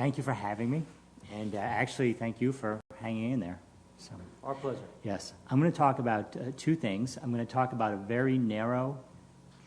Thank you for having me, and actually thank you for hanging in there. So, our pleasure. yes, I'm going to talk about two things. I'm going to talk about a very narrow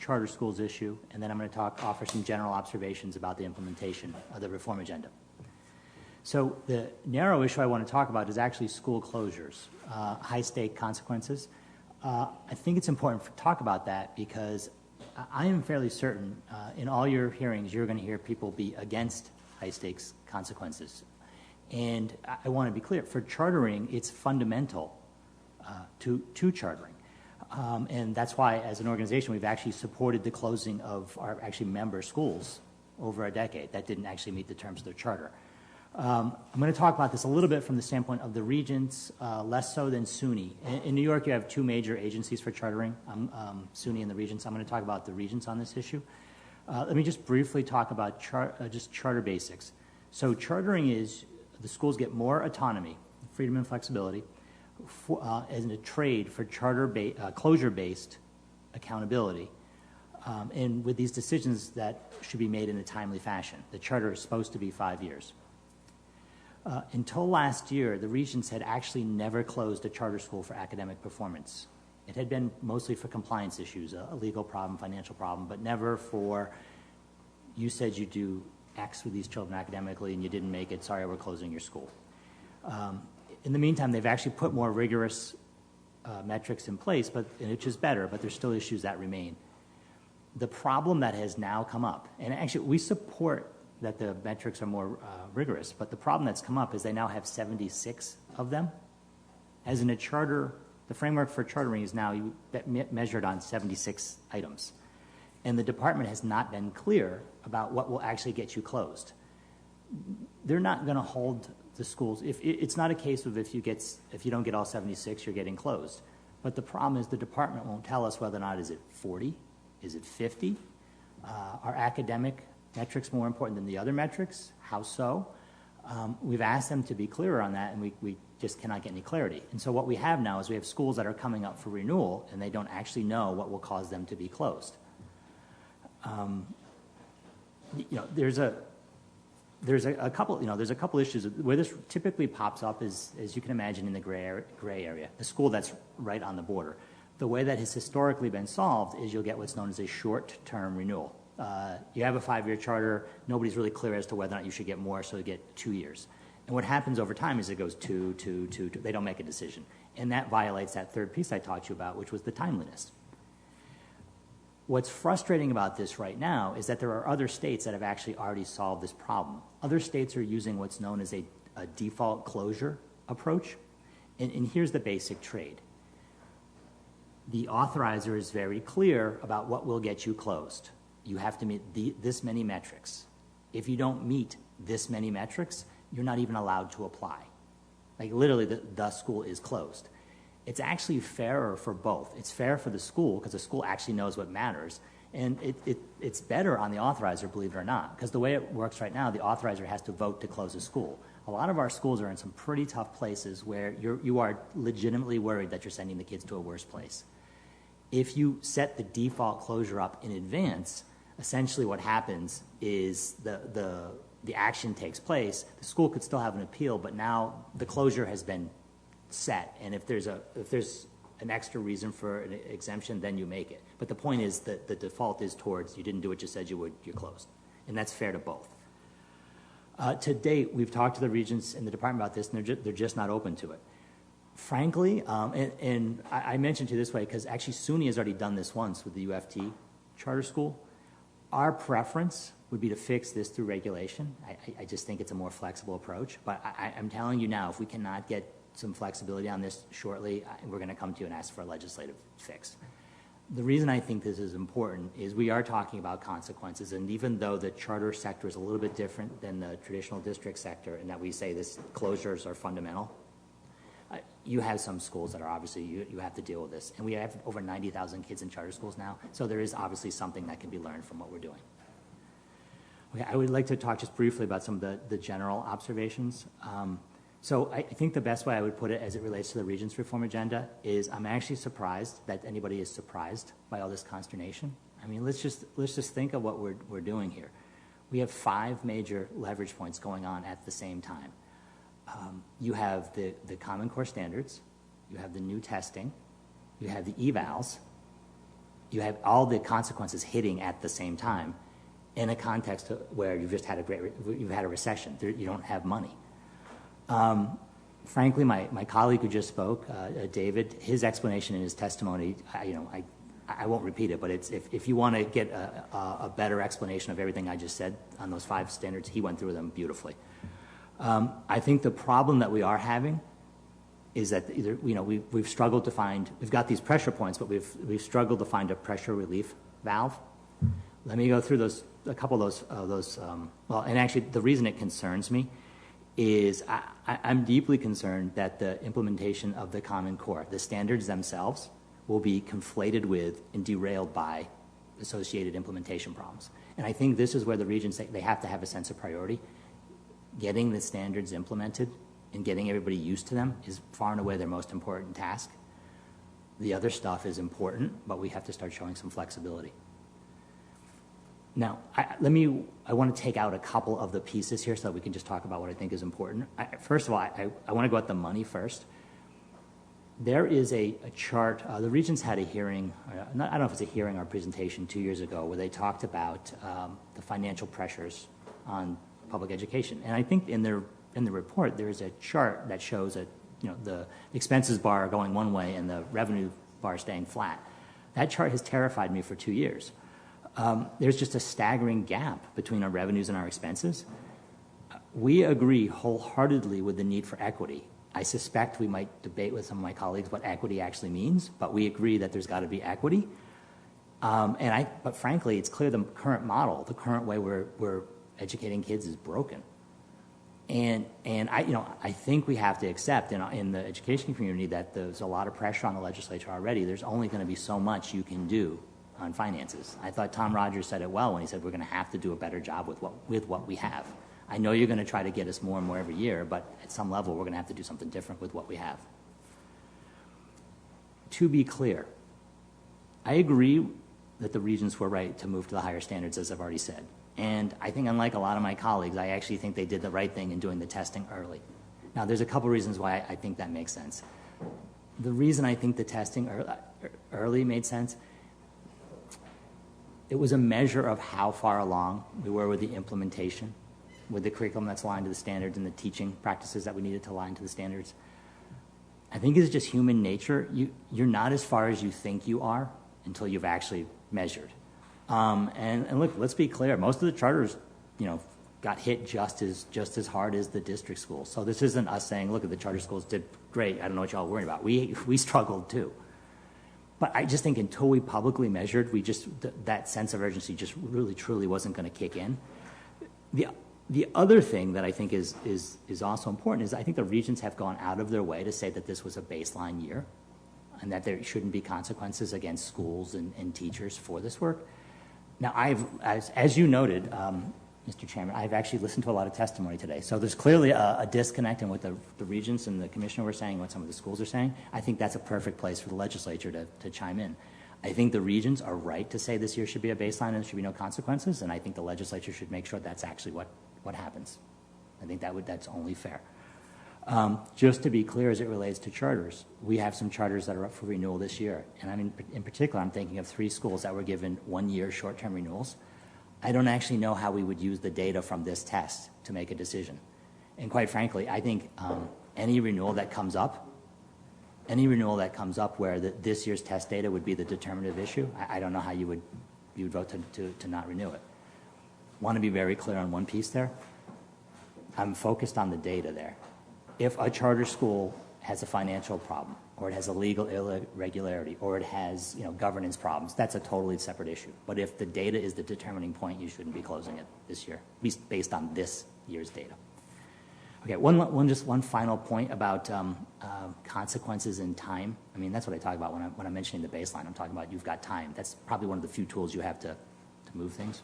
charter schools issue, and then I'm going to offer some general observations about the implementation of the reform agenda. So the narrow issue I want to talk about is actually school closures, high-stake consequences. I think it's important to talk about that because I am fairly certain in all your hearings you're going to hear people be against high-stakes consequences. And I want to be clear, for chartering, it's fundamental to chartering. And that's why, as an organization, we've actually supported the closing of our actually member schools over a decade that didn't actually meet the terms of their charter. I'm going to talk about this a little bit from the standpoint of the Regents, less so than SUNY. In New York, you have two major agencies for chartering, SUNY and the Regents. I'm going to talk about the Regents on this issue. Let me just briefly talk about just charter basics. So chartering is the schools get more autonomy, freedom and flexibility, as a trade for closure-based accountability. And with these decisions that should be made in a timely fashion. The charter is supposed to be 5 years. Until last year, the Regents had actually never closed a charter school for academic performance. It had been mostly for compliance issues, a legal problem, financial problem, but never for, you said you do X with these children academically and you didn't make it, sorry, we're closing your school. In the meantime, they've actually put more rigorous metrics in place, which is better, but there's still issues that remain. The problem that has now come up, and actually we support that the metrics are more rigorous, but the problem that's come up is they now have 76 of them. As in a charter, the framework for chartering is now measured on 76 items. And the department has not been clear about what will actually get you closed. They're not going to hold the schools. It's not a case of if you don't get all 76, you're getting closed. But the problem is the department won't tell us whether or not is it 40, is it 50? Are academic metrics more important than the other metrics? How so? We've asked them to be clearer on that, and we just cannot get any clarity. And so what we have now is we have schools that are coming up for renewal, and they don't actually know what will cause them to be closed. There's a couple issues where this typically pops up is, as you can imagine, in the gray area, the school that's right on the border. The way that has historically been solved is you'll get what's known as a short-term renewal. You have a 5-year charter, nobody's really clear as to whether or not you should get more, so you get 2 years. And what happens over time is it goes 2, 2, 2, 2. They don't make a decision. And that violates that third piece I talked to you about, which was the timeliness. What's frustrating about this right now is that there are other states that have actually already solved this problem. Other states are using what's known as a default closure approach. And here's the basic trade. The authorizer is very clear about what will get you closed. You have to meet this many metrics. If you don't meet this many metrics, you're not even allowed to apply. Like literally, the school is closed. It's actually fairer for both. It's fair for the school because the school actually knows what matters. And it's better on the authorizer, believe it or not, because the way it works right now, the authorizer has to vote to close a school. A lot of our schools are in some pretty tough places where you are legitimately worried that you're sending the kids to a worse place. If you set the default closure up in advance, essentially what happens is the action takes place. The school could still have an appeal, but now the closure has been set. And if there's an extra reason for an exemption, then you make it. But the point is that the default is towards you didn't do what you said you would, you're closed. And that's fair to both. To date, we've talked to the Regents and the department about this, and they're just not open to it. Frankly, and I mentioned to you this way because actually SUNY has already done this once with the UFT charter school. Our preference would be to fix this through regulation. I just think it's a more flexible approach. But I'm telling you now, if we cannot get some flexibility on this shortly, we're going to come to you and ask for a legislative fix. The reason I think this is important is we are talking about consequences, and even though the charter sector is a little bit different than the traditional district sector in that we say this closures are fundamental, you have some schools that are obviously, you have to deal with this. And we have over 90,000 kids in charter schools now, so there is obviously something that can be learned from what we're doing. Okay, I would like to talk just briefly about some of the general observations. So I think the best way I would put it as it relates to the Regents Reform Agenda is I'm actually surprised that anybody is surprised by all this consternation. I mean, let's just think of what we're doing here. we have 5 major leverage points going on at the same time. You have the Common Core standards, you have the new testing, you have the evals, you have all the consequences hitting at the same time in a context where you've just had a recession. You don't have money. Frankly, my colleague who just spoke, David, his explanation in his testimony, I won't repeat it, but it's if you want to get a better explanation of everything I just said on those 5 standards, he went through them beautifully. I think the problem that we are having is that either, we've struggled to find, we've got these pressure points, but we've struggled to find a pressure relief valve. Let me go through a couple of those. Well, and actually, the reason it concerns me is I'm deeply concerned that the implementation of the Common Core, the standards themselves, will be conflated with and derailed by associated implementation problems. And I think this is where the regions, they have to have a sense of priority. Getting the standards implemented and getting everybody used to them is far and away their most important task. The other stuff is important, but we have to start showing some flexibility. Now, I want to take out a couple of the pieces here so that we can just talk about what I think is important. First of all, I want to go at the money first. There is a chart. The Regents had a hearing, I don't know if it's a hearing or a presentation 2 years ago, where they talked about the financial pressures on public education. And I think in the report, there is a chart that shows that the expenses bar going one way and the revenue bar staying flat. That chart has terrified me for 2 years. There's just a staggering gap between our revenues and our expenses. We agree wholeheartutly with the need for equity. I suspect we might debate with some of my colleagues what equity actually means, but we agree that there's got to be equity. But frankly, it's clear the current model, the current way we're educating kids is broken. And I think we have to accept in the education community that there's a lot of pressure on the legislature already. There's only going to be so much you can do on finances. I thought Tom Rogers said it well when he said we're going to have to do a better job with what we have. I know you're going to try to get us more and more every year, but at some level we're going to have to do something different with what we have. To be clear, I agree that the Regents were right to move to the higher standards, as I've already said. And I think, unlike a lot of my colleagues, I actually think they did the right thing in doing the testing early. Now, there's a couple reasons why I think that makes sense. The reason I think the testing early made sense, it was a measure of how far along we were with the implementation, with the curriculum that's aligned to the standards and the teaching practices that we needed to align to the standards. I think it's just human nature. You're not as far as you think you are until you've actually measured. And look, let's be clear. Most of the charters, got hit just as hard as the district schools. So this isn't us saying, look, the charter schools did great. I don't know what y'all are worried about. We struggled too. But I just think until we publicly measured, that sense of urgency just really, truly wasn't going to kick in. The other thing that I think is also important is I think the Regents have gone out of their way to say that this was a baseline year and that there shouldn't be consequences against schools and teachers for this work. Now, as you noted, Mr. Chairman, I've actually listened to a lot of testimony today. So there's clearly a disconnect in what the Regents and the Commissioner were saying and what some of the schools are saying. I think that's a perfect place for the legislature to chime in. I think the Regents are right to say this year should be a baseline and there should be no consequences, and I think the legislature should make sure that's actually what happens. I think that's only fair. Just to be clear as it relates to charters, we have some charters that are up for renewal this year. And in particular, I'm thinking of 3 schools that were given 1-year short-term renewals. I don't actually know how we would use the data from this test to make a decision. And quite frankly, I think any renewal that comes up where this year's test data would be the determinative issue, I don't know how you would vote to not renew it. Want to be very clear on one piece there. I'm focused on the data there. If a charter school has a financial problem, or it has a legal irregularity, or it has governance problems, that's a totally separate issue. But if the data is the determining point, you shouldn't be closing it this year, at least based on this year's data. Okay, one final point about consequences in time. I mean, that's what I talk about when I'm mentioning the baseline. I'm talking about you've got time. That's probably one of the few tools you have to move things.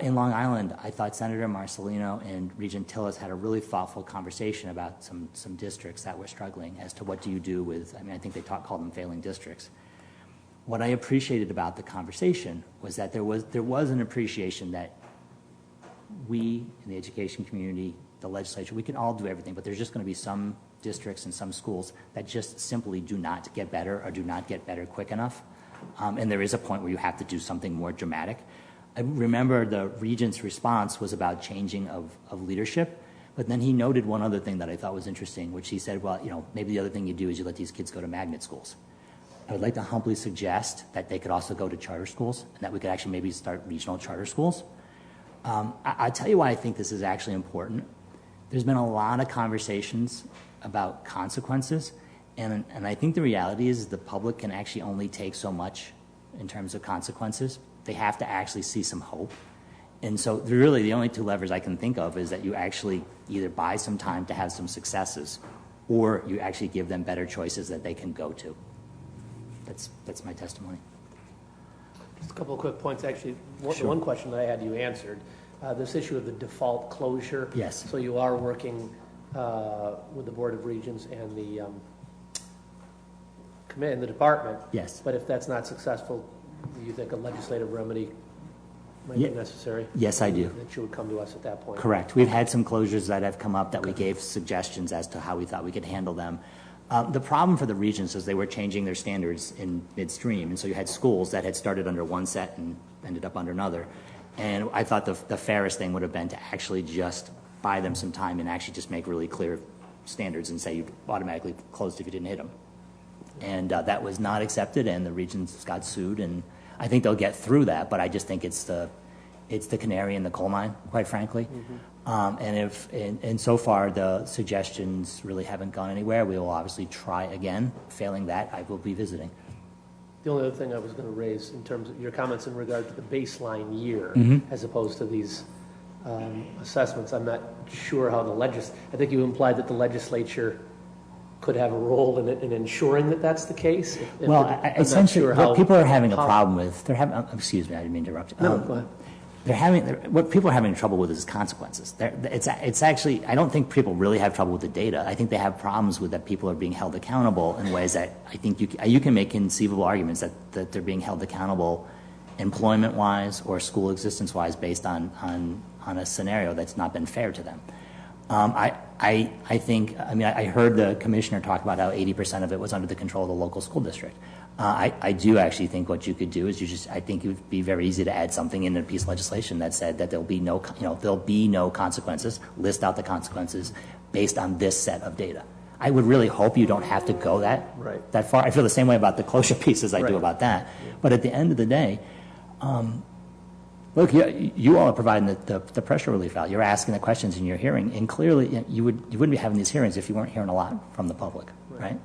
In Long Island, I thought Senator Marcelino and Regent Tillis had a really thoughtful conversation about some districts that were struggling as to what do you do with, I think they called them failing districts. What I appreciated about the conversation was that there was an appreciation that we in the education community, the legislature, we can all do everything, but there's just going to be some districts and some schools that just simply do not get better or do not get better quick enough. And there is a point where you have to do something more dramatic. I remember the Regents' response was about changing of leadership, but then he noted one other thing that I thought was interesting, which he said, well, maybe the other thing you do is you let these kids go to magnet schools. I would like to humbly suggest that they could also go to charter schools and that we could actually maybe start regional charter schools. I'll tell you why I think this is actually important. There's been a lot of conversations about consequences, and I think the reality is the public can actually only take so much in terms of consequences. They have to actually see some hope. And so really the only two levers I can think of is that you actually either buy some time to have some successes or you actually give them better choices that they can go to. That's my testimony. Just a couple of quick points, actually. One question that I had you answered, this issue of the default closure. Yes. So you are working with the Board of Regents and the committee and the department. Yes. But if that's not successful, do you think a legislative remedy might be necessary? Yes, I do. That you would come to us at that point? Correct. We've had some closures that have come up that we gave suggestions as to how we thought we could handle them. The problem for the Regents is they were changing their standards in midstream, and so you had schools that had started under one set and ended up under another. And I thought the fairest thing would have been to actually just buy them some time and actually just make really clear standards and say you automatically closed if you didn't hit them. And that was not accepted, and the Regents got sued, and I think they'll get through that, but I just think it's the canary in the coal mine, quite frankly. Mm-hmm. And so far the suggestions really haven't gone anywhere. We will obviously try again. Failing that, I will be visiting. The only other thing I was going to raise in terms of your comments in regard to the baseline year, as opposed to these assessments, I'm not sure how I think you implied that the legislature could have a role in ensuring that that's the case. Essentially, what people are having a problem with, excuse me, I didn't mean to interrupt you. No, go ahead. What people are having trouble with is consequences. It's actually, I don't think people really have trouble with the data. I think they have problems with that people are being held accountable in ways that I think you can make conceivable arguments that they're being held accountable employment-wise or school existence-wise based on a scenario that's not been fair to them. I heard the commissioner talk about how 80% of it was under the control of the local school district. I do actually think what you could do is I think it would be very easy to add something in a piece of legislation that said that there'll be no consequences, list out the consequences based on this set of data. I would really hope you don't have to go that far. I feel the same way about the closure piece as I do about that. Yeah. But at the end of the day, look, you all are providing the pressure relief valve. You're asking the questions in your hearing, and clearly you wouldn't be having these hearings if you weren't hearing a lot from the public, right?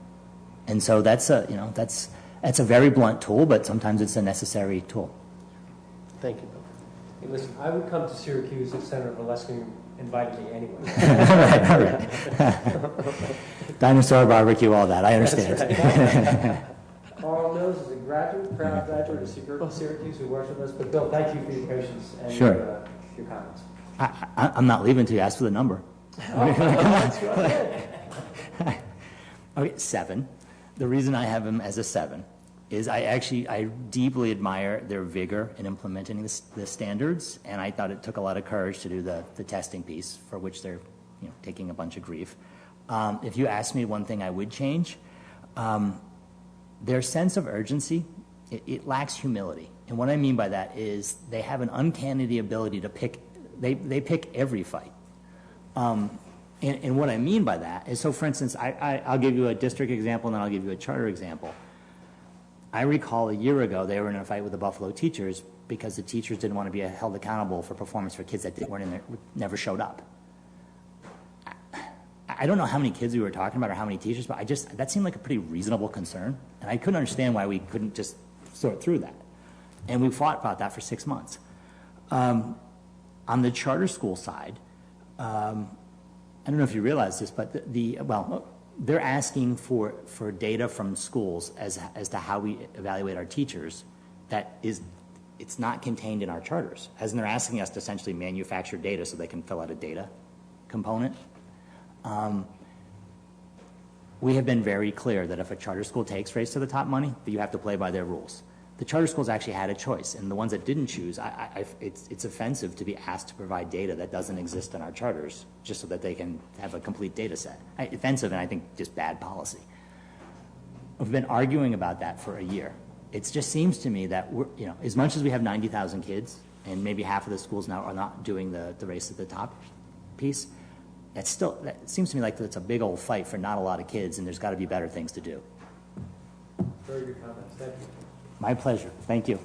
And so that's a very blunt tool, but sometimes it's a necessary tool. Thank you, Bill. Hey, listen, I would come to Syracuse if Senator Valesky invited me anyway. All right. Dinosaur barbecue, all that. I understand. Right. Carl Mills is a proud graduate of Syracuse who works with us. But Bill, thank you for your patience and your comments. I'm not leaving until you ask for the number. Okay, 7. The reason I have him as a 7 is I deeply admire their vigor in implementing the standards, and I thought it took a lot of courage to do the testing piece, for which they're taking a bunch of grief. If you ask me one thing I would change, their sense of urgency, it lacks humility. And what I mean by that is they have an uncanny ability to pick, they pick every fight. And what I mean by that is, so for instance, I'll give you a district example and then I'll give you a charter example. I recall a year ago they were in a fight with the Buffalo teachers because the teachers didn't want to be held accountable for performance for kids that weren't in there, never showed up. I don't know how many kids we were talking about or how many teachers, but that seemed like a pretty reasonable concern, and I couldn't understand why we couldn't just sort through that. And we fought about that for 6 months. On the charter school side, I don't know if you realize this, but they're asking for data from schools as to how we evaluate our teachers. It's not contained in our charters, as in they're asking us to essentially manufacture data so they can fill out a data component. We have been very clear that if a charter school takes race to the top money, that you have to play by their rules. the charter schools actually had a choice, and the ones that didn't choose, it's offensive to be asked to provide data that doesn't exist in our charters, just so that they can have a complete data set. Offensive, and I think just bad policy. We've been arguing about that for a year. It just seems to me that as much as we have 90,000 kids, and maybe half of the schools now are not doing the race at the top piece, that seems to me like it's a big old fight for not a lot of kids, and there's got to be better things to do. Very good comments. Thank you. My pleasure. Thank you.